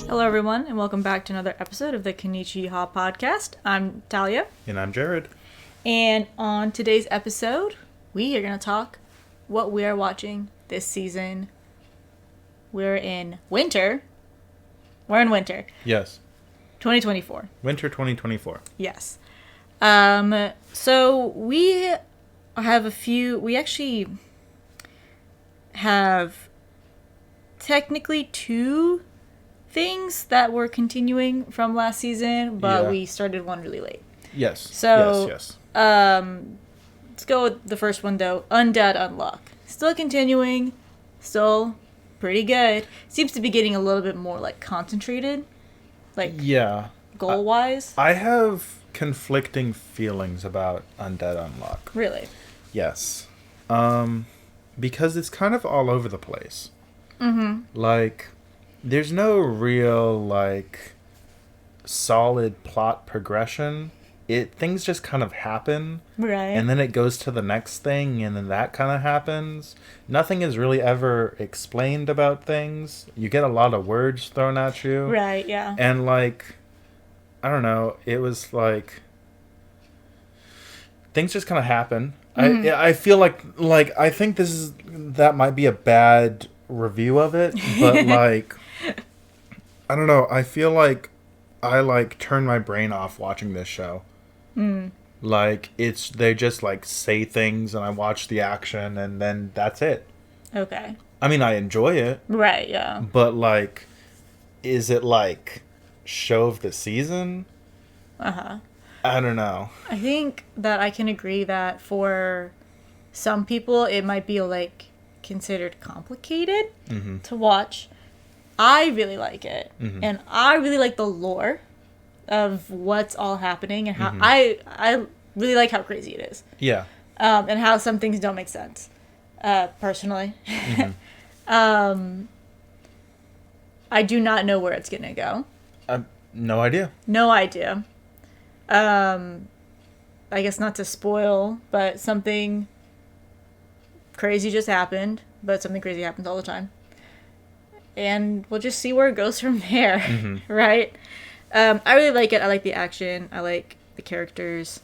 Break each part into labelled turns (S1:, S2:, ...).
S1: Hello, everyone, and welcome back to another episode of the Konich-Yeehaw podcast. I'm Talya.
S2: And I'm Jared.
S1: And on today's episode, we are going to talk what we are watching this season. We're in winter. We're in winter.
S2: Yes.
S1: 2024.
S2: Winter 2024.
S1: Yes. So we actually have technically two things that were continuing from last season, but we started one really late.
S2: Yes.
S1: So,
S2: yes.
S1: Let's go with the first one, though. Undead Unluck. Still continuing. Still pretty good. Seems to be getting a little bit more, concentrated. Goal-wise.
S2: I have conflicting feelings about Undead Unluck.
S1: Really?
S2: Yes. Because it's kind of all over the place.
S1: Mm-hmm.
S2: There's no real, solid plot progression. Things just kind of happen.
S1: Right.
S2: And then it goes to the next thing, and then that kind of happens. Nothing is really ever explained about things. You get a lot of words thrown at you.
S1: Right, yeah.
S2: And, I don't know, it was, things just kind of happen. Mm-hmm. I feel I think that might be a bad review of it, but, I don't know, I feel like I, turn my brain off watching this show.
S1: Mm.
S2: They just, say things, and I watch the action, and then that's it.
S1: Okay.
S2: I mean, I enjoy it.
S1: Right, yeah.
S2: But, is it, show of the season?
S1: Uh-huh.
S2: I don't know.
S1: I think that I can agree that for some people, it might be, considered complicated to watch. I really like it. Mm-hmm. And I really like the lore of what's all happening and how I really like how crazy it is.
S2: Yeah.
S1: And how some things don't make sense. Personally.
S2: Mm-hmm.
S1: I do not know where it's going to go.
S2: No idea.
S1: No idea. I guess not to spoil, but something crazy just happened. But something crazy happens all the time. And we'll just see where it goes from there, right? I really like it. I like the action. I like the characters.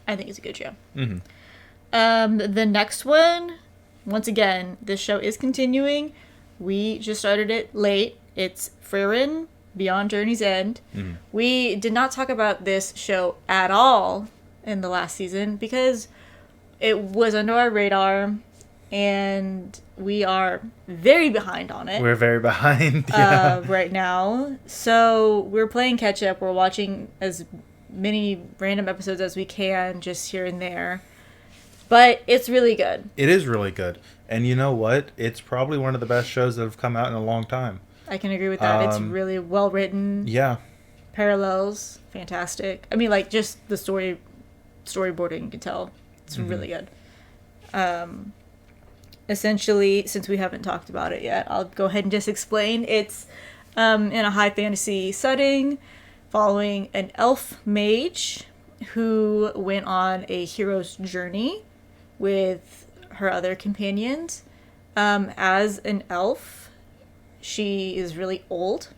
S1: I think it's a good show.
S2: Mm-hmm.
S1: The next one, once again, this show is continuing. We just started it late. It's Frieren, Beyond Journey's End. Mm-hmm. We did not talk about this show at all in the last season because it was under our radar. And we are very behind on it.
S2: We're very behind,
S1: right now. So we're playing catch up. We're watching as many random episodes as we can, just here and there. But it's really good.
S2: It is really good. And you know what? It's probably one of the best shows that have come out in a long time.
S1: I can agree with that. It's really well written.
S2: Yeah.
S1: Parallels, fantastic. I mean, just the storyboarding, you can tell. It's really good. Essentially, since we haven't talked about it yet, I'll go ahead and just explain. It's in a high fantasy setting following an elf mage who went on a hero's journey with her other companions. As an elf, she is really old,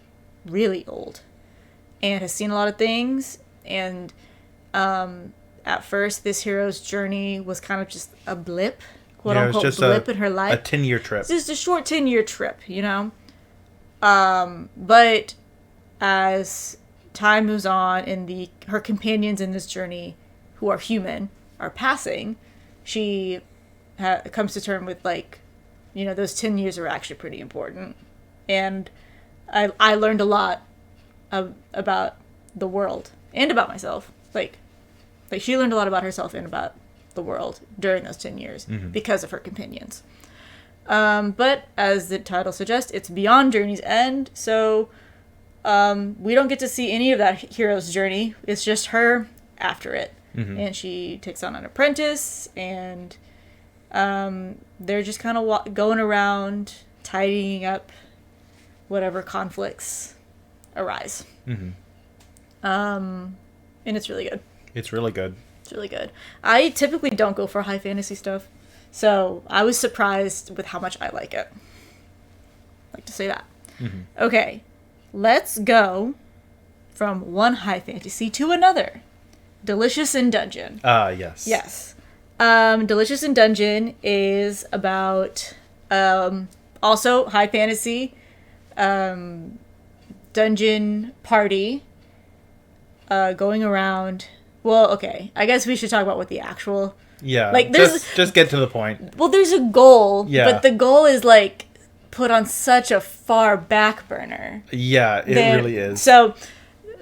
S1: and has seen a lot of things. And at first, this hero's journey was kind of just a blip. Quote-unquote
S2: just
S1: blip in her life.
S2: A 10-year trip.
S1: It's just a short 10-year trip, But as time moves on and her companions in this journey, who are human, are passing, she comes to terms with, those 10 years are actually pretty important. And I learned a lot about the world and about myself. She learned a lot about herself and about the world during those 10 years because of her companions. But as the title suggests, it's Beyond Journey's End, so we don't get to see any of that hero's journey. It's just her after it. And she takes on an apprentice, and they're just kind of going around tidying up whatever conflicts arise. And it's really good.
S2: It's really good.
S1: It's really good. I typically don't go for high fantasy stuff, so I was surprised with how much I like it. I like to say that. Okay. let's go from one high fantasy to another. Delicious in Dungeon.
S2: Yes.
S1: Yes. Delicious in Dungeon is about also high fantasy dungeon party going around. Well, okay. I guess we should talk about what the actual...
S2: Yeah,
S1: like, there's
S2: just get to the point.
S1: Well, there's a goal,
S2: Yeah.
S1: but the goal is, like, put on such a far back burner.
S2: Yeah, it really is.
S1: So,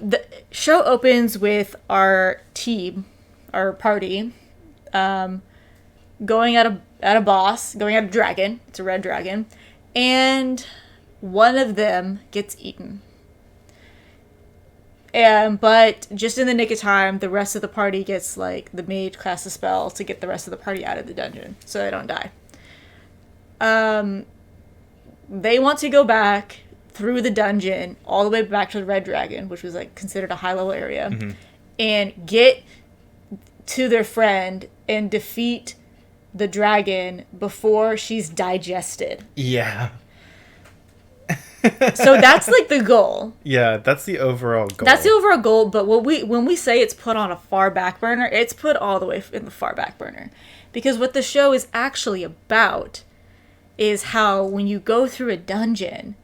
S1: the show opens with our team, our party, going at a boss, going at a dragon. It's a red dragon. And one of them gets eaten. But just in the nick of time, the rest of the party gets, like, the mage casts a spell to get the rest of the party out of the dungeon so they don't die. They want to go back through the dungeon all the way back to the red dragon, which was, like, considered a high-level area, and get to their friend and defeat the dragon before she's digested.
S2: Yeah.
S1: So that's, like, the goal.
S2: Yeah, that's the overall goal.
S1: That's the overall goal, but when we say it's put on a far back burner, it's put all the way in the far back burner. Because what the show is actually about is how when you go through a dungeon,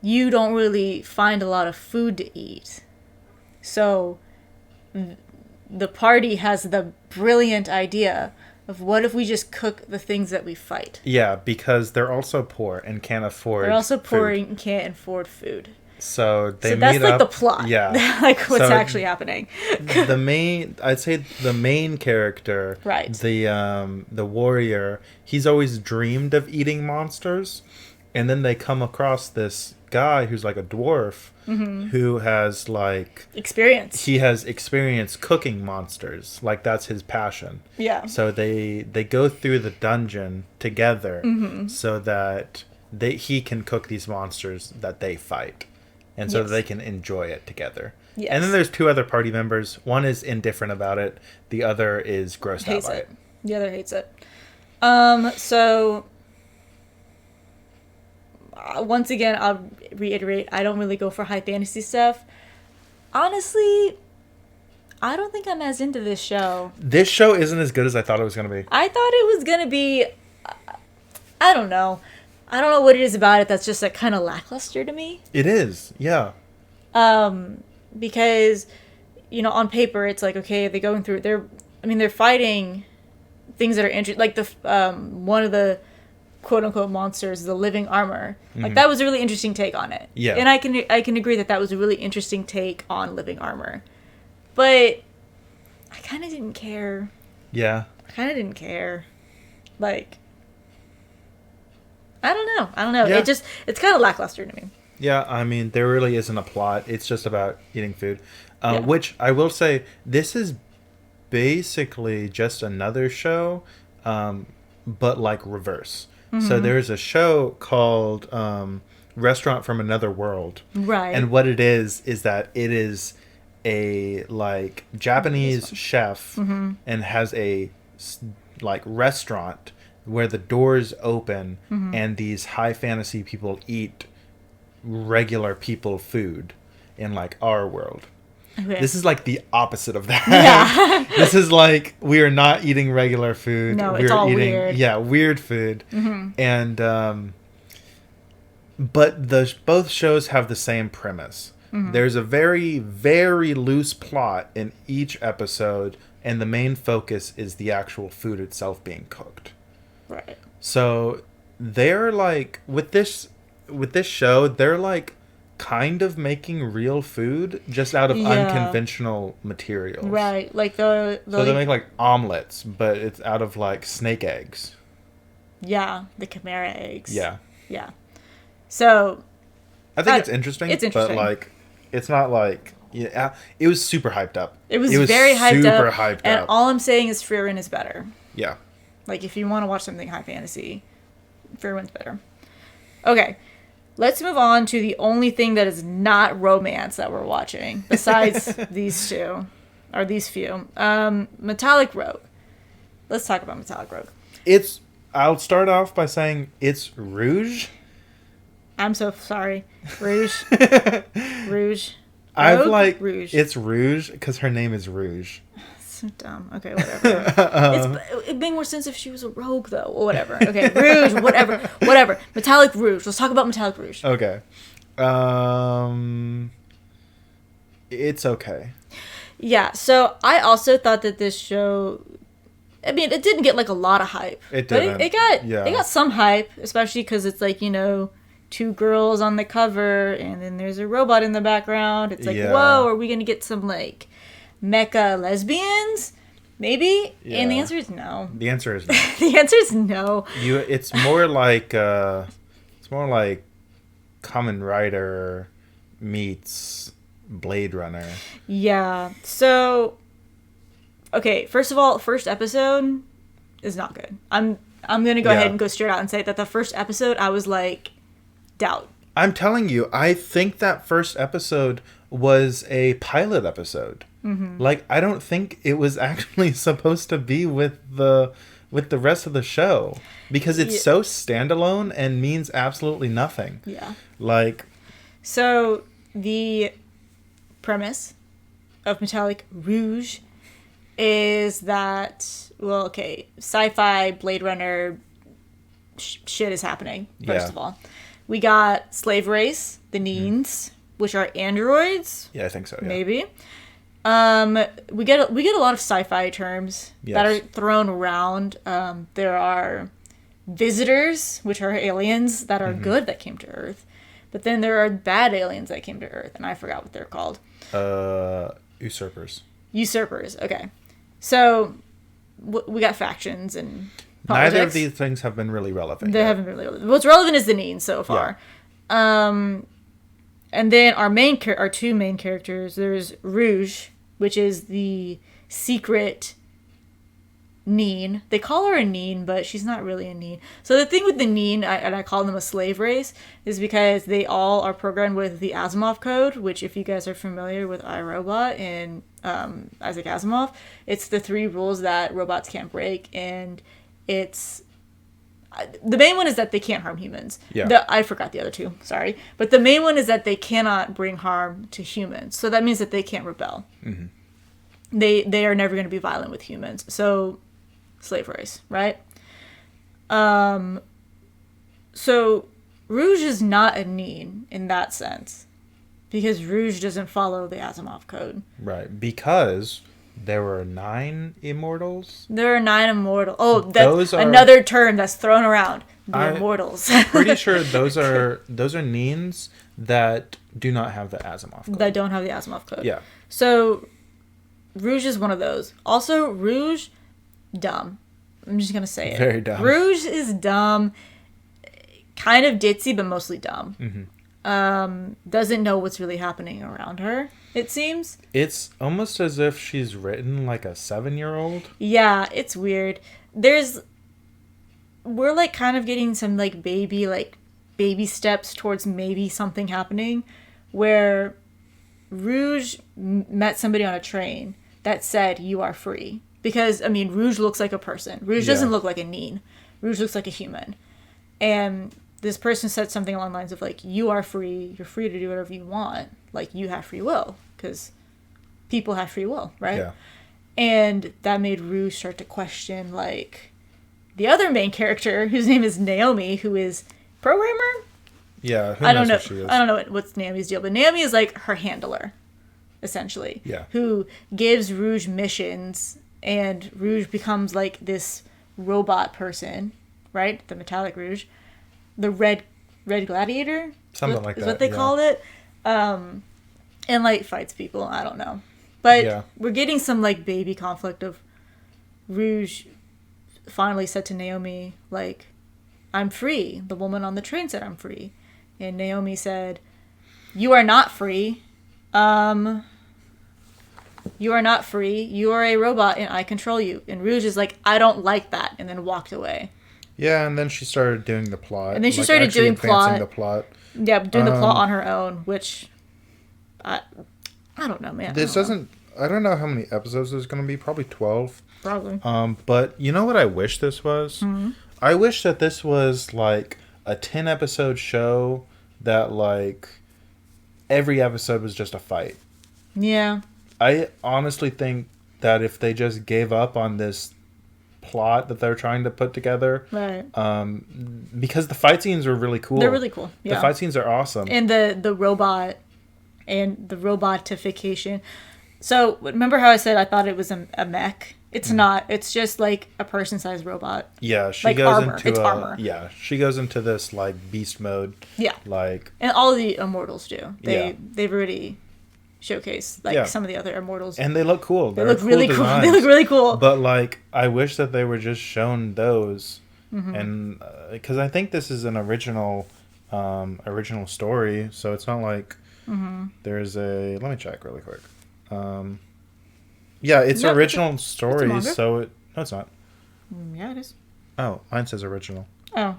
S1: you don't really find a lot of food to eat. So the party has the brilliant idea of what if we just cook the things that we fight.
S2: Yeah, because they're also poor and can't afford
S1: They're also poor
S2: food.
S1: and can't afford food.
S2: So they
S1: that's
S2: meet
S1: like
S2: up.
S1: the plot.
S2: Yeah.
S1: Like what's
S2: So
S1: actually happening.
S2: I'd say the main character,
S1: Right.
S2: The warrior, he's always dreamed of eating monsters, and then they come across this guy who's like a dwarf who has like
S1: Experience.
S2: he has experience cooking monsters. Like that's his passion.
S1: Yeah.
S2: So they go through the dungeon together so that he can cook these monsters that they fight. And so
S1: Yes.
S2: they can enjoy it together.
S1: Yes.
S2: And then there's two other party members. One is indifferent about it. The other is grossed out
S1: Hates
S2: by
S1: it.
S2: it.
S1: The other hates it. So once again, I'll reiterate, I don't really go for high fantasy stuff. Honestly, I don't think I'm as into this show.
S2: This show isn't as good as I thought it was going to be.
S1: I thought it was going to be... I don't know. I don't know what it is about it that's just like kind of lackluster to me.
S2: It is, yeah.
S1: Because, you know, on paper it's like, okay, they're going through... They're fighting things that are interesting. Like one of the quote-unquote monsters, the living armor. Like, that was a really interesting take on it.
S2: Yeah.
S1: And I can agree that was a really interesting take on living armor. But I kind of didn't care.
S2: Yeah.
S1: Like, I don't know.
S2: Yeah.
S1: It's kind of lackluster to me.
S2: Yeah, I mean, there really isn't a plot. It's just about eating food.
S1: Yeah.
S2: Which, I will say, this is basically just another show, but, like, reverse. So there's a show called Restaurant from Another World.
S1: Right.
S2: And what it is that it is a, like, Japanese chef and has a, like, restaurant where the doors open and these high fantasy people eat regular people food in, like, our world.
S1: Okay.
S2: This is like the opposite of that.
S1: Yeah.
S2: This is like we are not eating regular food.
S1: No,
S2: We're
S1: it's all
S2: eating,
S1: weird.
S2: Yeah, weird food. And but both shows have the same premise. There's a very, very loose plot in each episode, and the main focus is the actual food itself being cooked.
S1: Right.
S2: So they're like with this show, they're like kind of making real food just out of unconventional materials.
S1: Right. Like
S2: so they make like omelets, but it's out of like snake eggs.
S1: Yeah, the chimera eggs.
S2: Yeah.
S1: Yeah. So
S2: I think it's interesting.
S1: It's interesting.
S2: But like it's not like it was super hyped up.
S1: It was very hyped
S2: super
S1: up.
S2: hyped
S1: and
S2: up.
S1: all I'm saying is Frieren is better.
S2: Yeah.
S1: Like, if you want to watch something high fantasy, Frieren's better. Okay. Let's move on to the only thing that is not romance that we're watching, besides these two, or these few. Metallic Rogue. Let's talk about Metallic Rogue.
S2: I'll start off by saying it's Rouge.
S1: I'm so sorry. Rouge. Rouge.
S2: I've
S1: Rogue?
S2: like
S1: Rouge.
S2: it's Rouge because her name is Rouge.
S1: So dumb. Okay, whatever. It'd make more sense if she was a rogue, though. Or whatever. Okay, Rouge, whatever. Metallic Rouge. Let's talk about Metallic Rouge.
S2: Okay. It's okay.
S1: Yeah, so I also thought that this show... I mean, it didn't get, like, a lot of hype.
S2: It didn't.
S1: But it got some hype, especially because it's, like, you know... 2 girls on the cover, and then there's a robot in the background. It's like, whoa, are we gonna get some, like, mecha lesbians? Maybe? Yeah. And the answer is no.
S2: The answer is no.
S1: The answer is no.
S2: It's more like Kamen Rider meets Blade Runner.
S1: Yeah. So, okay, first of all, first episode is not good. I'm gonna go ahead and go straight out and say that the first episode, I was like, doubt.
S2: I'm telling you, I think that first episode was a pilot episode. Mm-hmm. Like, I don't think it was actually supposed to be with the rest of the show because it's so standalone and means absolutely nothing.
S1: Yeah.
S2: Like,
S1: so the premise of Metallic Rouge is that, well, okay, sci-fi Blade Runner shit is happening, first of all. We got slave race, the Neens, which are androids.
S2: Yeah, I think so. Yeah.
S1: Maybe. We get a lot of sci-fi terms that are thrown around. There are visitors, which are aliens that are good that came to Earth, but then there are bad aliens that came to Earth, and I forgot what they're called.
S2: Usurpers.
S1: Usurpers. Okay, so we got factions and. Politics.
S2: Neither of these things have been really relevant.
S1: They haven't been really relevant. What's relevant is the Neen so far. Yeah. And then our 2 main characters, there's Rouge, which is the secret Neen. They call her a Neen, but she's not really a Neen. So the thing with the Neen, and I call them a slave race, is because they all are programmed with the Asimov code, which if you guys are familiar with iRobot and Isaac Asimov, it's the 3 rules that robots can't break, and it's the main one is that they can't harm humans. Yeah. I forgot the other 2. Sorry, but the main one is that they cannot bring harm to humans. So that means that they can't rebel. Mm-hmm. They are never going to be violent with humans. So slave race, right? So Rouge is not a Neen in that sense because Rouge doesn't follow the Asimov code.
S2: Right, because. There were 9 immortals?
S1: There are 9 immortals. Oh, that's another term that's thrown around. The immortals.
S2: Pretty sure those are Neens that do not have the Asimov code.
S1: That don't have the Asimov code.
S2: Yeah.
S1: So, Rouge is one of those. Also, Rouge, dumb. I'm just going to say it.
S2: Very dumb.
S1: Rouge is dumb. Kind of ditzy, but mostly dumb. Mm-hmm. Doesn't know what's really happening around her, it seems.
S2: It's almost as if she's written like a 7-year-old.
S1: Yeah, it's weird. We're like kind of getting some like baby steps towards maybe something happening where Rouge met somebody on a train that said, "You are free." Because, I mean, Rouge looks like a person. Rouge doesn't look like a Neen. Rouge looks like a human. And this person said something along the lines of, like, you are free. You're free to do whatever you want. Like, you have free will. Because people have free will, right? Yeah. And that made Rouge start to question, like, the other main character, whose name is Naomi, who is programmer?
S2: Yeah, who knows what she is.
S1: I don't know what's Naomi's deal, but Naomi is, like, her handler, essentially.
S2: Yeah.
S1: Who gives Rouge missions, and Rouge becomes, like, this robot person, right? The Metallic Rouge. The red gladiator?
S2: Something like that.
S1: Is what they called it. And, like, fights people. I don't know. But we're getting some, like, baby conflict of Rouge finally said to Naomi, like, I'm free. The woman on the train said I'm free. And Naomi said, you are not free. You are not free. You are a robot and I control you. And Rouge is like, I don't like that. And then walked away.
S2: Yeah, and then she started doing the plot.
S1: And then she started doing
S2: the plot.
S1: Yeah, doing the plot on her own, which I don't know, man.
S2: I don't know how many episodes there's going to be. Probably 12.
S1: Probably.
S2: But you know what I wish this was? Mm-hmm. I wish that this was like a 10-episode show that like every episode was just a fight.
S1: Yeah.
S2: I honestly think that if they just gave up on this plot that they're trying to put together,
S1: Right.
S2: Because the fight scenes are really cool.
S1: They're really cool. Yeah.
S2: The fight scenes are awesome.
S1: And the robot and the robotification. So remember how I said I thought it was a mech? It's not. It's just like a person-sized robot.
S2: Yeah, she
S1: like
S2: goes
S1: armor.
S2: into
S1: It's armor.
S2: Yeah, she goes into this like beast mode.
S1: Yeah.
S2: Like,
S1: and all the immortals do.
S2: Yeah.
S1: They've already showcased like some of the other immortals.
S2: and they look cool.
S1: They look really cool. They look really cool.
S2: But like, I wish that they were just shown those, and because I think this is an original story, so it's not like there's a. Let me check really quick. Yeah, it's original story, so it. No, it's not.
S1: Yeah, it is.
S2: Oh, mine says original.
S1: Oh.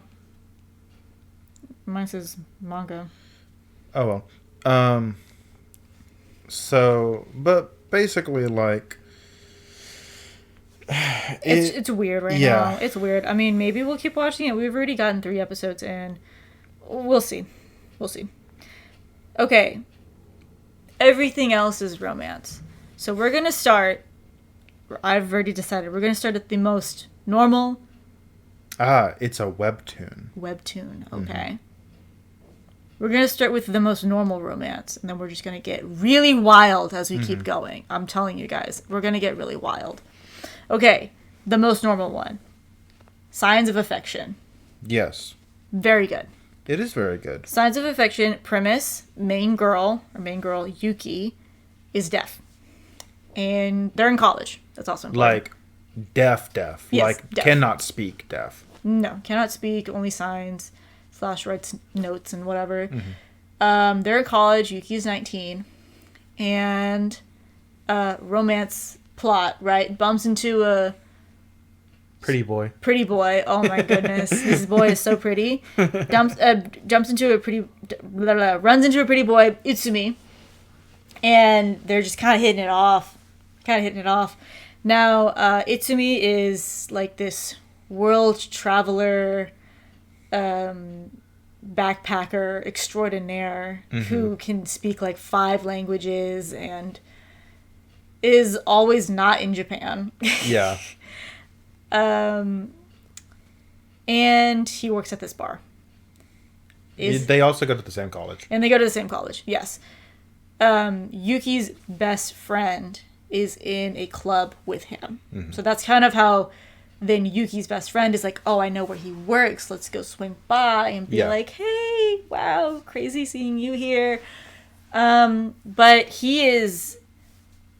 S1: Mine says manga.
S2: Oh well. So, but basically, like,
S1: it's weird right now. It's weird. I mean, maybe we'll keep watching it. We've already gotten 3 episodes in. We'll see. We'll see. Okay. Everything else is romance. So we're going to start. I've already decided. We're going to start at the most normal.
S2: It's a webtoon.
S1: Webtoon. Okay. We're going to start with the most normal romance. And then we're just going to get really wild as we keep going. I'm telling you guys. We're going to get really wild. Okay. The most normal one. Signs of affection.
S2: Yes.
S1: Very good.
S2: It is very good.
S1: Signs of affection. Premise. Main girl, Yuki, is deaf. And they're in college. That's also important.
S2: Like, deaf.
S1: Yes,
S2: like,
S1: deaf.
S2: cannot speak deaf.
S1: No, cannot speak, only signs, / writes notes and whatever. They're in college, Yuki's 19. And romance plot, right? Bumps into a...
S2: Pretty boy.
S1: Pretty boy. Oh my goodness. This boy is so pretty. Jumps into a pretty... runs into a pretty boy, Utsumi. And they're just kind of hitting it off. Now, Itsumi is like this world traveler, backpacker extraordinaire who can speak like 5 languages and is always not in Japan.
S2: Yeah.
S1: And he works at this bar.
S2: They also go to the same college.
S1: And they go to the same college, yes. Yuki's best friend is in a club with him. So that's kind of how then Yuki's best friend is like, oh, I know where he works. Let's go swing by and be like, hey, wow, crazy seeing you here. But he is,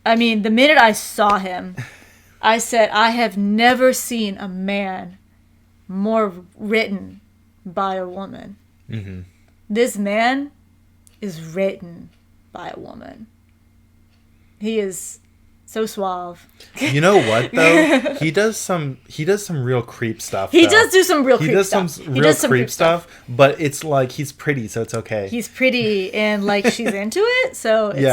S1: I mean, the minute I saw him, I said, I have never seen a man more written by a woman. This man is written by a woman. He is so suave.
S2: You know what though? He does some real creep stuff.
S1: He does do some real creep stuff.
S2: He does some real creep stuff, but it's like he's pretty, so it's okay.
S1: He's pretty and like she's into it, so it's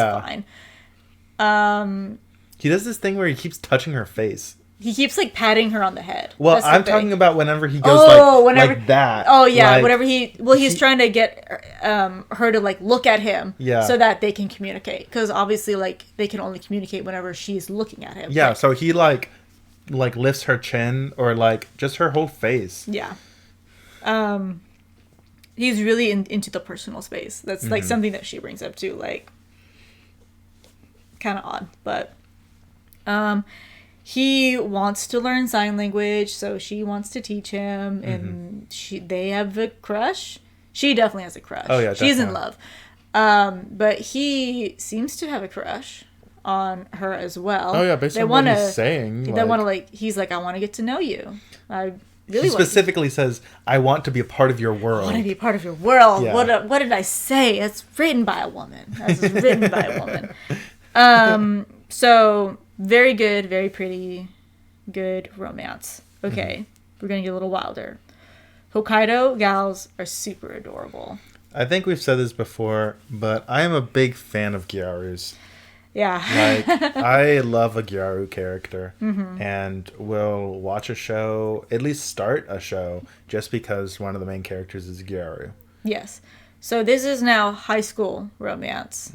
S1: fine.
S2: He does this thing where he keeps touching her face.
S1: He keeps like patting her on the head.
S2: Well, I'm talking about whenever he goes like that.
S1: Oh yeah,
S2: like,
S1: whenever he's trying to get her to like look at him, so that they can communicate. Because obviously, like they can only communicate whenever she's looking at him.
S2: Yeah,
S1: right?
S2: so he like lifts her chin or like just her whole face.
S1: Yeah. He's really into the personal space. That's like something that she brings up too. Like, kind of odd, but he wants to learn sign language, so she wants to teach him, and they have a crush. She definitely has a crush.
S2: Oh yeah,
S1: she's in love. But he seems to have a crush on her as well.
S2: Oh yeah, based on what he's saying.
S1: They want to like. He's like, I want to get to know you.
S2: He specifically says, I want to be a part of your world.
S1: I want to be a part of your world.
S2: Yeah.
S1: What did I say? It's written by a woman. This is written by a woman. So very good, very pretty, good romance. Okay, we're going to get a little wilder. Hokkaido gals are super adorable.
S2: I think we've said this before, but I am a big fan of Gyaru's.
S1: Yeah.
S2: Like, I love a Gyaru character, and will watch a show, at least start a show, just because one of the main characters is Gyaru.
S1: Yes. So this is now high school romance.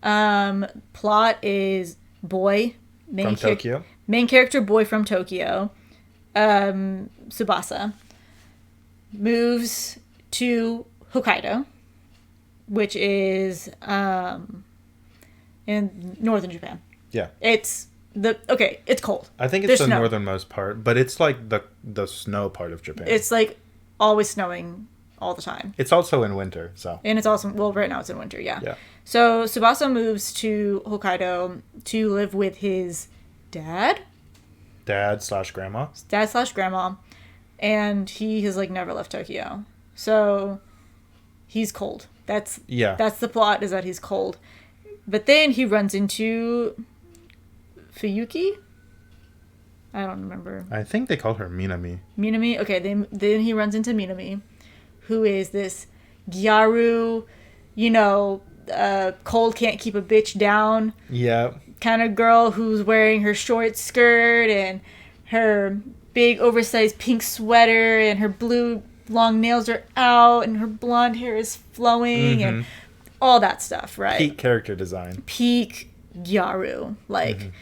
S1: Plot is boy,
S2: From Tokyo.
S1: main character boy from Tokyo, Tsubasa, moves to Hokkaido, which is in northern Japan.
S2: Yeah.
S1: It's cold.
S2: I think it's
S1: There's
S2: the
S1: snow.
S2: northernmost part, but it's like the snow part of Japan.
S1: It's like always snowing all the time.
S2: It's also in winter, so.
S1: And it's also, well, right now it's in winter, yeah.
S2: Yeah.
S1: So Tsubasa moves to Hokkaido to live with his dad
S2: Dad/grandma.
S1: Grandma, and he has like never left Tokyo. So he's cold. That's the plot, is that he's cold. But then he runs into Fuyuki. I don't remember.
S2: I think they call her Minami.
S1: Minami. Okay, then he runs into Minami, who is this gyaru, cold can't keep a bitch down.
S2: Yeah.
S1: Kind of girl who's wearing her short skirt and her big oversized pink sweater and her blue long nails are out and her blonde hair is flowing and all that stuff, right?
S2: Peak character design.
S1: Peak gyaru, like.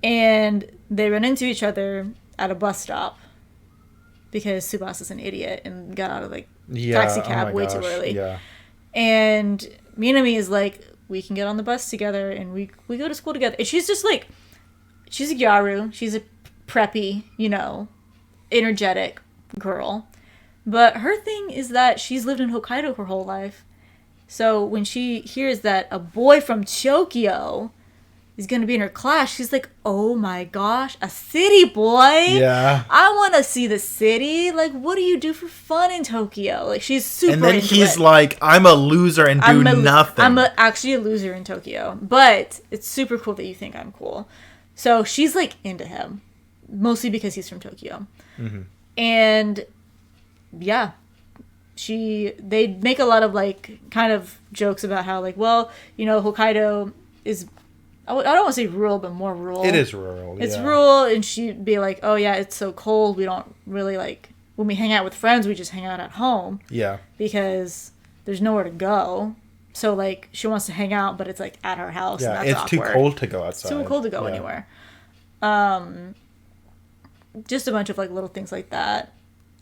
S1: And they run into each other at a bus stop because Tsubasa's an idiot and got out of taxi cab way too early.
S2: Yeah.
S1: And Minami is like, we can get on the bus together and we go to school together. And she's just like, she's a gyaru. She's a preppy, energetic girl. But her thing is that she's lived in Hokkaido her whole life. So when she hears that a boy from Tokyo is going to be in her class, she's like, oh my gosh, a city boy?
S2: Yeah.
S1: I want to see the city. Like, what do you do for fun in Tokyo? Like, she's super
S2: And then
S1: into
S2: he's
S1: it.
S2: like, I'm a loser and do nothing.
S1: I'm actually a loser in Tokyo. But it's super cool that you think I'm cool. So she's like into him. Mostly because he's from Tokyo. And yeah. They make a lot of kind of jokes about how Hokkaido is, I don't want to say rural, but more rural.
S2: It is rural.
S1: It's rural, and she'd be like, oh yeah, it's so cold. We don't really when we hang out with friends, we just hang out at home. Yeah. Because there's nowhere to go. So she wants to hang out, but it's at her house.
S2: Yeah,
S1: and that's
S2: it's
S1: awkward.
S2: too cold to go outside.
S1: It's too cold to go anywhere. Just a bunch of little things like that.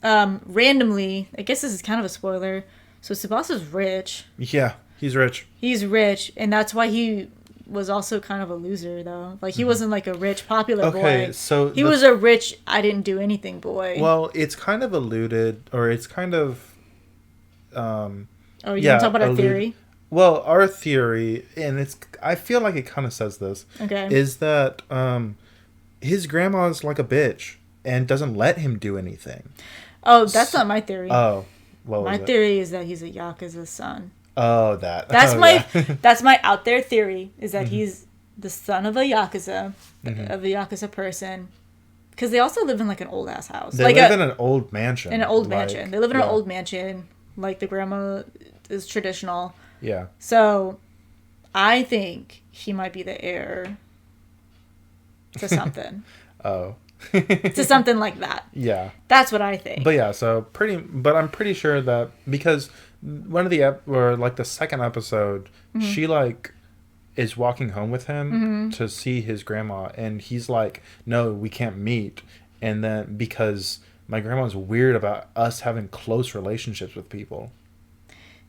S1: Randomly, I guess this is kind of a spoiler. So Tsubasa's rich.
S2: Yeah, he's rich.
S1: He's rich, and that's why he was also kind of a loser, though. He wasn't a rich, popular boy.
S2: Okay, so
S1: he was a rich, I didn't do anything boy.
S2: Well, it's kind of alluded, or it's kind of.
S1: You want to talk about our theory?
S2: Well, our theory, and I feel like it kind of says this.
S1: Okay.
S2: Is that his grandma's like a bitch and doesn't let him do anything.
S1: Oh, that's not my theory.
S2: Oh, what was
S1: my
S2: it?
S1: theory is that he's a Yakuza's son.
S2: Oh, that.
S1: That's my out there theory, is that he's the son of a Yakuza, of a Yakuza person. Because they also live in an old ass house.
S2: They live in an old mansion.
S1: In an old mansion. They live in an old mansion. The grandma is traditional.
S2: Yeah.
S1: So, I think he might be the heir to something.
S2: Oh.
S1: To something like that.
S2: Yeah.
S1: That's what I think.
S2: But yeah, but I'm pretty sure that because one of the second episode, she is walking home with him to see his grandma, and he's like, no, we can't meet. And then because my grandma's weird about us having close relationships with people.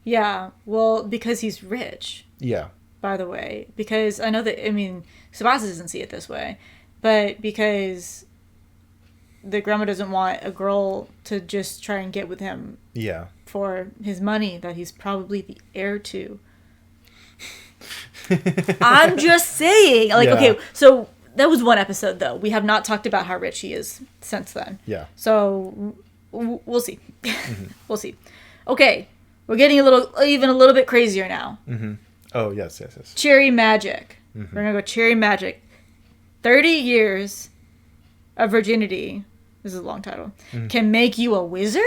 S1: Yeah. Well, because he's rich.
S2: Yeah.
S1: By the way. Because I know that, Tsubasa doesn't see it this way. But because the grandma doesn't want a girl to just try and get with him. Yeah. For his money that he's probably the heir to. I'm just saying. Okay, so that was one episode, though. We have not talked about how rich he is since then. Yeah. So we'll see. We'll see. Okay, we're getting even a little bit crazier now.
S2: Oh, yes.
S1: Cherry Magic. We're going to go Cherry Magic. 30 years of virginity. This is a long title. Can make you a wizard?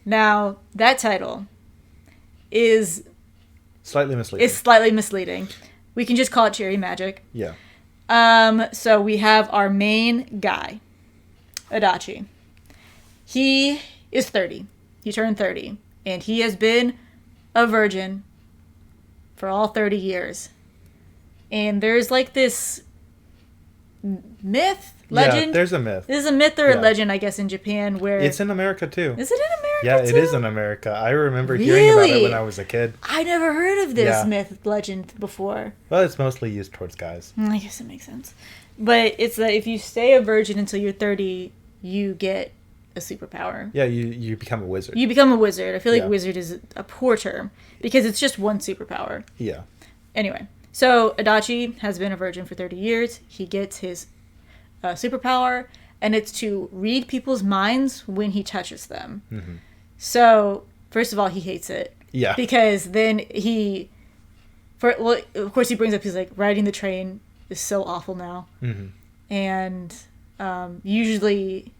S1: Now, that title is slightly misleading. We can just call it Cherry Magic. Yeah. So we have our main guy, Adachi. He is 30. He turned 30. And he has been a virgin for all 30 years. And there's like this myth, legend.
S2: Yeah, there's a myth.
S1: There's a myth or a legend, I guess, in Japan where...
S2: It's in America, too.
S1: Is it in America,
S2: Yeah,
S1: too?
S2: it is in America. I remember hearing about it when I was a kid.
S1: I never heard of this myth, legend before.
S2: Well, it's mostly used towards guys.
S1: I guess it makes sense. But it's that if you stay a virgin until you're 30, you get a superpower.
S2: Yeah, you become a wizard.
S1: You become a wizard. I feel like wizard is a poor term because it's just one superpower.
S2: Yeah.
S1: Anyway, so Adachi has been a virgin for 30 years. He gets his superpower, and it's to read people's minds when he touches them. Mm-hmm. So, first of all, he hates it.
S2: Yeah.
S1: Because then of course he brings up, he's like, riding the train is so awful now. Mm-hmm. And usually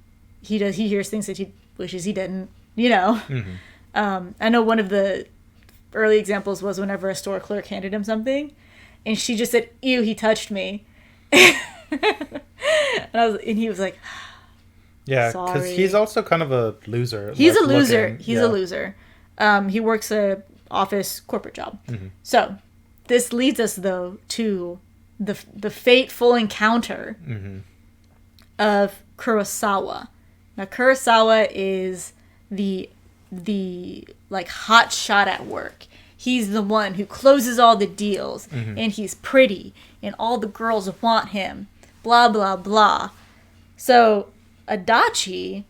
S1: he hears things that he wishes he didn't, you know. Mm-hmm. I know one of the early examples was whenever a store clerk handed him something, and she just said, "Ew, he touched me." and he was like,
S2: yeah, because he's also kind of a loser.
S1: He's a loser. He's a loser. He works a office corporate job. Mm-hmm. So this leads us, though, to the fateful encounter of Kurosawa. Now, Kurosawa is the like hot shot at work. He's the one who closes all the deals, and he's pretty, and all the girls want him. Blah blah blah. So Adachi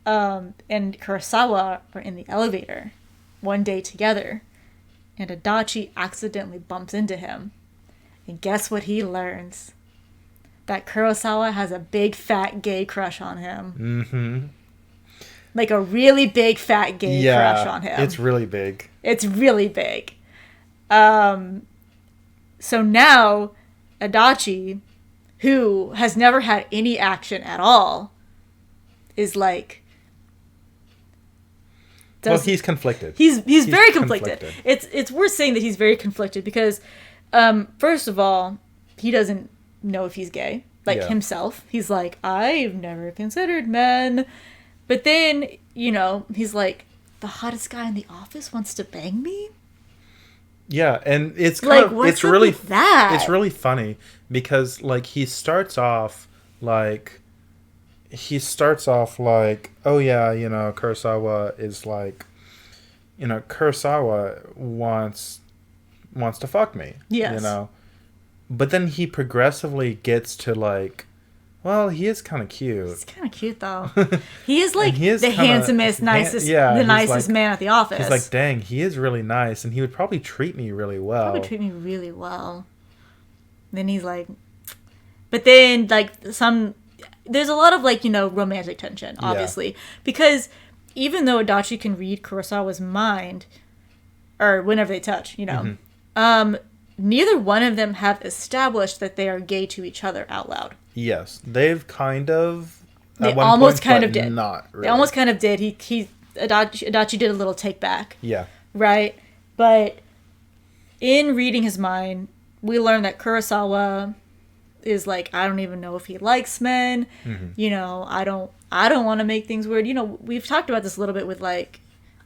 S1: and Kurosawa are in the elevator one day together, and Adachi accidentally bumps into him, and guess what he learns? That Kurosawa has a big fat gay crush on him. Mm-hmm. Like a really big fat gay crush on him.
S2: It's really big.
S1: It's really big. So now Adachi, who has never had any action at all, is like...
S2: he's conflicted.
S1: He's very conflicted. It's worth saying that he's very conflicted because, first of all, he doesn't know if he's gay. Himself. He's like, I've never considered men. But then, he's like, the hottest guy in the office wants to bang me?
S2: Yeah, and it's kind of, it's really
S1: that?
S2: It's really funny because he starts off like, oh yeah, Kurosawa is like, Kurosawa wants to fuck me.
S1: Yes.
S2: But then he progressively gets to like, well, he is kind of cute.
S1: He's kind of cute though. He is like the handsomest, nicest, the nicest man at the office.
S2: He's like, dang, he is really nice, and he would probably treat me really well.
S1: Then he's like, but then there's a lot of romantic tension, obviously, because even though Adachi can read Kurosawa's mind, or whenever they touch, neither one of them have established that they are gay to each other out loud.
S2: Yes, they've kind of.
S1: They almost kind of did.
S2: Not really.
S1: They almost kind of did. Adachi did a little take back.
S2: Yeah.
S1: Right, but in reading his mind, we learn that Kurosawa is like, I don't even know if he likes men. Mm-hmm. I don't want to make things weird. We've talked about this a little bit with with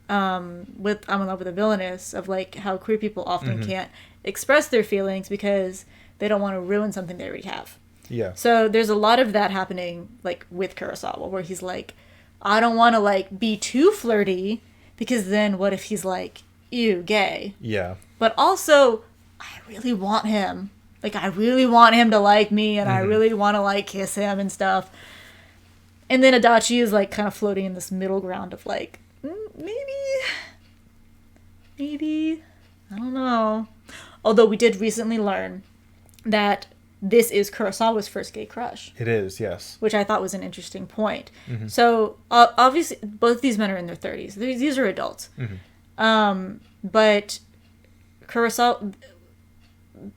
S1: I'm in Love with a Villainess, of like how queer people often can't express their feelings because they don't want to ruin something they already have.
S2: Yeah.
S1: So there's a lot of that happening with Kurosawa, where he's like, I don't want to be too flirty because then what if he's like, ew, gay?
S2: Yeah.
S1: But also, I really want him. I really want him to like me, and I really want to kiss him and stuff. And then Adachi is kind of floating in this middle ground of maybe, I don't know. Although we did recently learn that this is Kurosawa's first gay crush.
S2: It is, yes.
S1: Which I thought was an interesting point. Mm-hmm. So, obviously, both these men are in their 30s. These are adults. Mm-hmm. But Kurosawa...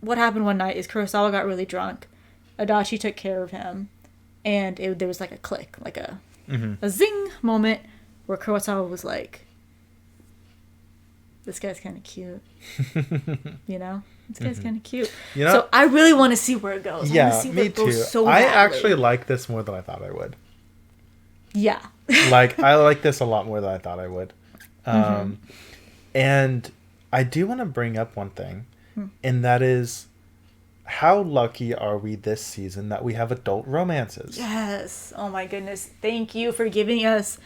S1: What happened one night is Kurosawa got really drunk. Adachi took care of him. And there was a click, a zing moment where Kurosawa was like, this guy's kind of cute. This guy's kind of cute. So I really want to see where it goes.
S2: Yeah, me too. I actually like this more than I thought I would.
S1: Yeah.
S2: Like, I like this a lot more than I thought I would. And I do want to bring up one thing, and that is, how lucky are we this season that we have adult romances?
S1: Yes. Oh my goodness. Thank you for giving us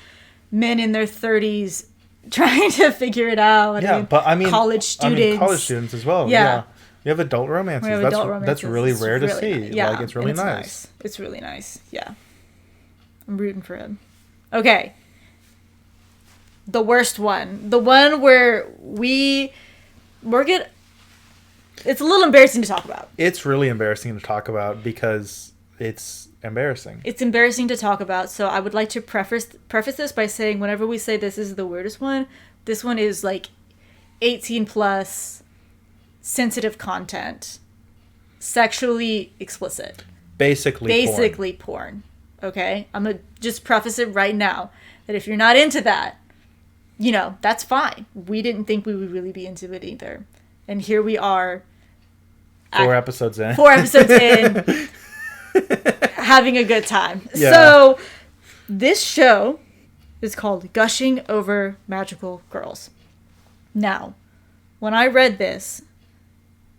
S1: men in their 30s trying to figure it out.
S2: Yeah, but I mean,
S1: college students.
S2: college students as well.
S1: Yeah.
S2: You have adult romances.
S1: We have adult romances.
S2: That's really
S1: It's
S2: rare to
S1: really
S2: see.
S1: nice. Yeah,
S2: Like, it's really
S1: and
S2: nice.
S1: It's really nice. Yeah. I'm rooting for him. Okay. The worst one. The one where we're good. It's a little embarrassing to talk about.
S2: It's really embarrassing to talk about because it's embarrassing.
S1: It's embarrassing to talk about, so I would like to preface this by saying whenever we say this is the weirdest one, this one is like 18 plus, sensitive content, sexually explicit. Basically porn. Okay? I'm going to just preface it right now that if you're not into that, you know, that's fine. We didn't think we would really be into it either. And here we are.
S2: 4 episodes in.
S1: 4 episodes in. Having a good time.
S2: Yeah.
S1: So, this show is called Gushing Over Magical Girls. Now, when I read this,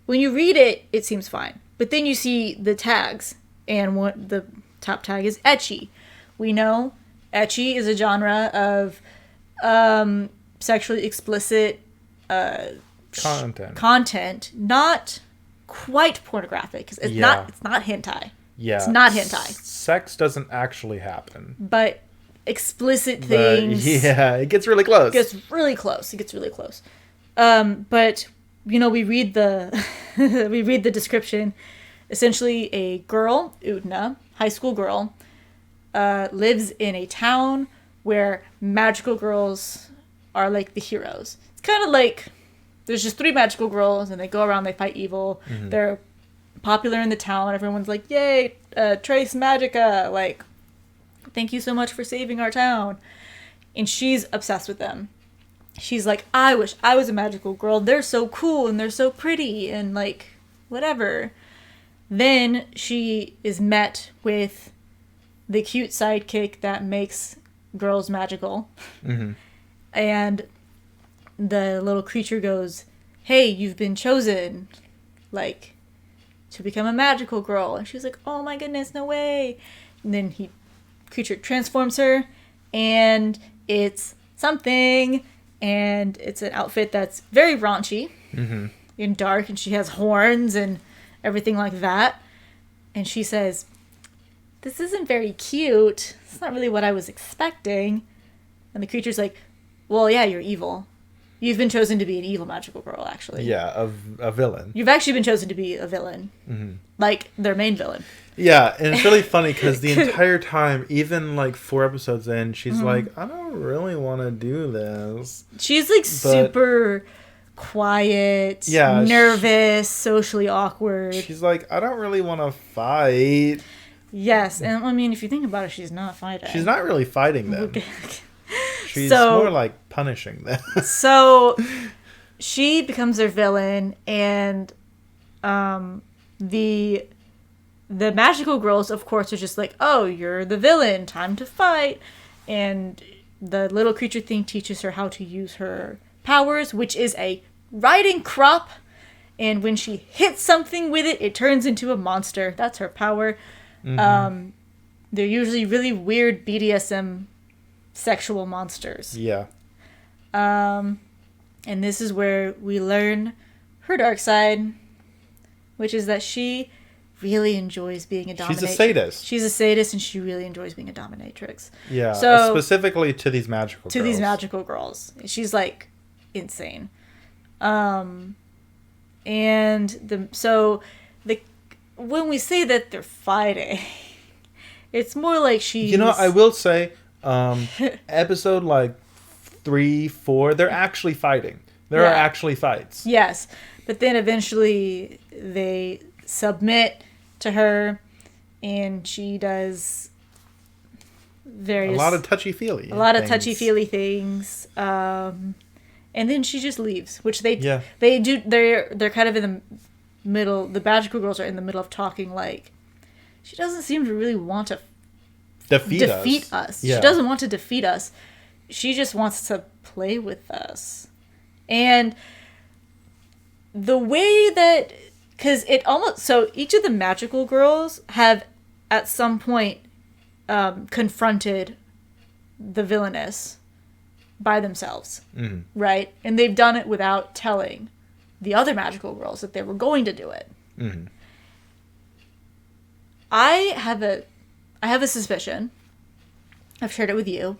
S1: when you read it, it seems fine. But then you see the tags, and what the top tag is ecchi. We know ecchi is a genre of sexually explicit content, not quite pornographic, because it's not hentai.
S2: Yeah.
S1: It's not hentai.
S2: Sex doesn't actually happen.
S1: But explicit things.
S2: Yeah, it gets really close.
S1: It gets really close. But, you know, we read the description. Essentially, a girl, Udna, high school girl, lives in a town where magical girls are like the heroes. It's kind of like there's just 3 magical girls, and they go around, they fight evil. Mm-hmm. They're popular in the town. Everyone's like, yay, Trace Magica. Like, thank you so much for saving our town. And she's obsessed with them. She's like, I wish I was a magical girl. They're so cool, and they're so pretty, and like, whatever. Then she is met with the cute sidekick that makes girls magical. Mm-hmm. And the little creature goes, hey, you've been chosen, like, to become a magical girl. And she's like, oh my goodness, no way. And then creature transforms her, and it's something, and it's an outfit that's very raunchy and dark, and she has horns and everything like that. And she says, this isn't very cute. It's not really what I was expecting. And the creature's like, well, yeah, you're evil. You've been chosen to be an evil magical girl, actually.
S2: Yeah, a villain.
S1: You've actually been chosen to be a villain. Mm-hmm. Like, their main villain.
S2: Yeah, and it's really funny because the entire time, even like 4 episodes in, she's like, I don't really want to do this.
S1: She's like super quiet, nervous, socially awkward.
S2: She's like, I don't really want to fight.
S1: Yes, and I mean, if you think about it, she's not fighting.
S2: She's not really fighting them. She's more like punishing them.
S1: So she becomes their villain, and the magical girls, of course, are just like, oh, you're the villain, time to fight. And the little creature thing teaches her how to use her powers, which is a riding crop. And when she hits something with it, it turns into a monster. That's her power. Mm-hmm. They're usually really weird BDSM sexual monsters.
S2: Yeah.
S1: And this is where we learn her dark side, which is that she really enjoys being a dominatrix.
S2: She's a sadist.
S1: She's a sadist, and she really enjoys being a dominatrix.
S2: Yeah, so, specifically to these magical girls.
S1: To these magical girls. She's, like, insane. And when we say that they're fighting, it's more like she's...
S2: You know, I will say, episode, like, 3, 4, they're actually fighting. There are actually fights.
S1: Yes. But then eventually they submit to her, and she does various...
S2: A lot of touchy-feely
S1: things. And then she just leaves, which they do. They're kind of in the middle. The magical girls are in the middle of talking, like, she doesn't seem to really want to defeat us.
S2: Yeah.
S1: She doesn't want to defeat us. She just wants to play with us. And the way that, because it almost, so each of the magical girls have at some point confronted the villainess by themselves, right? And they've done it without telling the other magical girls that they were going to do it.
S2: Mm-hmm.
S1: I have a suspicion. I've shared it with you,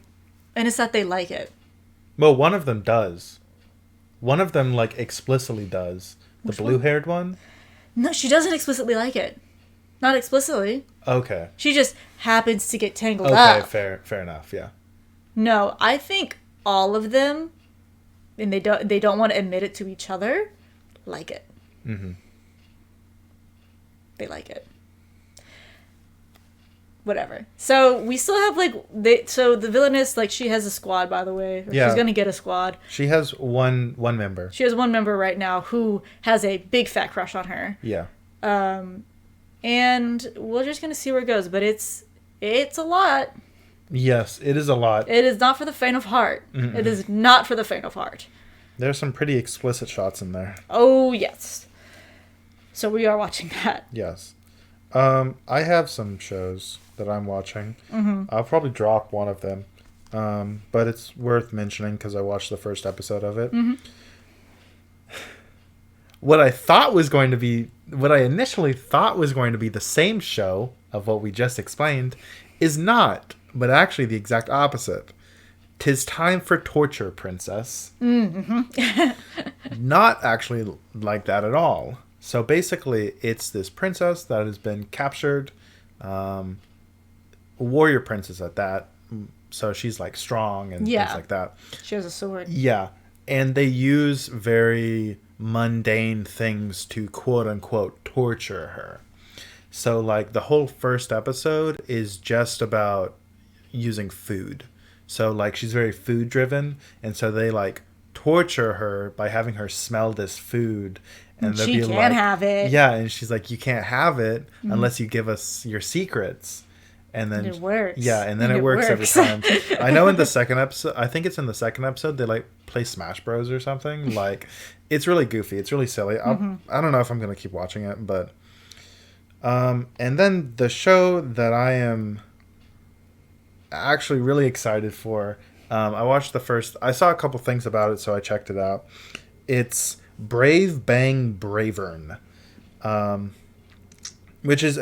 S1: and it's that they like it.
S2: Well, one of them does. One of them, like, explicitly does. The
S1: Which one?
S2: blue-haired one?
S1: No, she doesn't explicitly like it. Not explicitly.
S2: Okay.
S1: She just happens to get tangled
S2: Okay,
S1: up.
S2: fair enough, yeah.
S1: No, I think all of them, and they don't want to admit it to each other, like it.
S2: Mm-hmm.
S1: They like it. Whatever. So we still have so the villainess, like, she has a squad, by the way.
S2: Yeah.
S1: She's gonna get a squad.
S2: She has one member.
S1: She has one member right now who has a big fat crush on her.
S2: Yeah.
S1: And we're just gonna see where it goes, but it's a lot.
S2: Yes, it is a lot.
S1: It is not for the faint of heart.
S2: Mm-mm.
S1: It is not for the faint of heart.
S2: There's some pretty explicit shots in there.
S1: Oh, yes. So we are watching that.
S2: Yes. I have some shows that I'm watching.
S1: Mm-hmm.
S2: I'll probably drop one of them. But it's worth mentioning because I watched the first episode of it.
S1: Mm-hmm.
S2: What I initially thought was going to be the same show of what we just explained is not, but actually the exact opposite. 'Tis Time for Torture, Princess.
S1: Mm-hmm.
S2: Not actually like that at all. So basically, it's this princess that has been captured, a warrior princess at that. So she's like strong and things like that.
S1: She has a sword.
S2: Yeah. And they use very mundane things to quote unquote torture her. So like the whole first episode is just about using food. So like she's very food driven, and so they like torture her by having her smell this food, and
S1: she can't have it.
S2: Yeah, and she's like, you can't have it unless you give us your secrets. And then
S1: it works.
S2: Yeah, and then it works every time. I know in the second episode, I think it's in the second episode, they like play Smash Bros or something. Like, it's really goofy. It's really silly. I don't know if I'm gonna keep watching it, but and then the show that I am actually really excited for, I saw a couple things about it, so I checked it out. It's Brave Bang Bravern, which is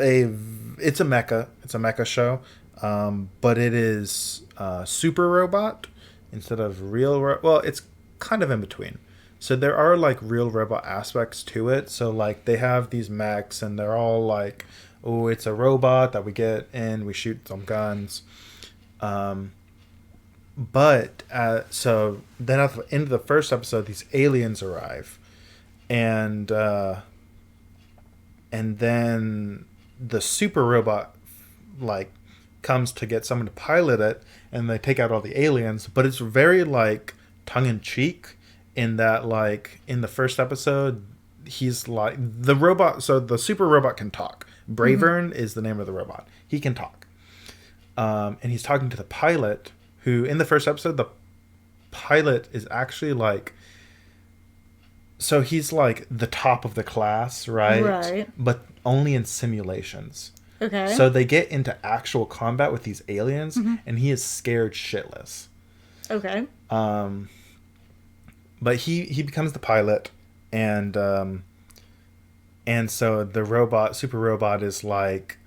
S2: it's a mecha show, but it is super robot instead of well, it's kind of in between. So there are like real robot aspects to it. So like they have these mechs and they're all like, oh, it's a robot that we get in, we shoot some guns. But so then at the end of the first episode, these aliens arrive, and then the super robot like comes to get someone to pilot it, and they take out all the aliens. But it's very like tongue in cheek in that like in the first episode, he's like the robot. So the super robot can talk. Bravern is the name of the robot. He can talk. And he's talking to the pilot, who in the first episode, the pilot is actually like, so he's like the top of the class, right?
S1: Right.
S2: But only in simulations.
S1: Okay.
S2: So they get into actual combat with these aliens, and he is scared shitless.
S1: Okay.
S2: But he becomes the pilot, and so the super robot is like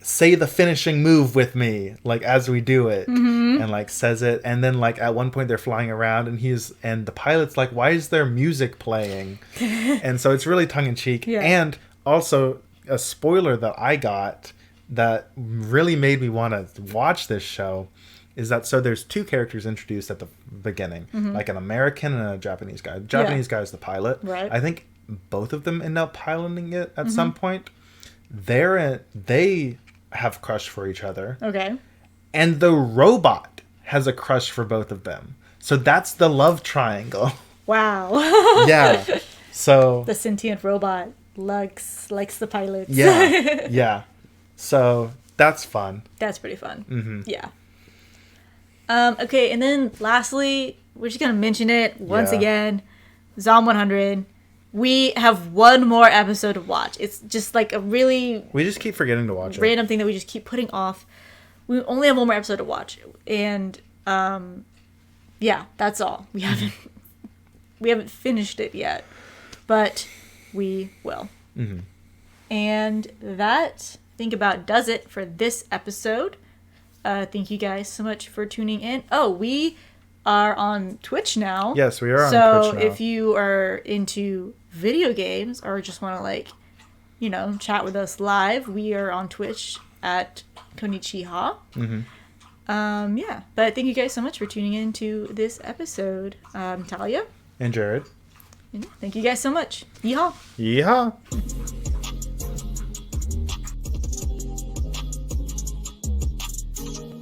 S2: say the finishing move with me, like as we do it, and like says it, and then like at one point they're flying around, and the pilot's like, why is there music playing? And so it's really tongue-in-cheek.
S1: Yeah.
S2: And also a spoiler that I got that really made me want to watch this show is that so there's two characters introduced at the beginning, like an American and a Japanese guy. The Japanese guy is the pilot.
S1: Right.
S2: I think both of them end up piloting it at some point. They have a crush for each other.
S1: Okay.
S2: And the robot has a crush for both of them. So that's the love triangle.
S1: Wow.
S2: Yeah. So
S1: the sentient robot likes the pilots.
S2: yeah. Yeah. So That's fun.
S1: That's pretty fun.
S2: Mm-hmm.
S1: Yeah. Okay, and then lastly, we're just gonna mention it once again. Zom 100. We have one more episode to watch. It's just like a really...
S2: We just keep forgetting to watch it.
S1: Random thing that we just keep putting off. We only have one more episode to watch. And, yeah, that's all. We haven't finished it yet. But we will.
S2: Mm-hmm.
S1: And that, I think, about does it for this episode. Thank you guys so much for tuning in. Oh, we are on Twitch now.
S2: Yes, we are on
S1: Twitch
S2: now.
S1: So if you are into video games or just want to, like, you know, chat with us live, we are on Twitch at Konich-Yeehaw.
S2: Mm-hmm.
S1: Yeah. But thank you guys so much for tuning in to this episode. Talya.
S2: And Jared.
S1: Thank you guys so much. Yeehaw.
S2: Yeehaw.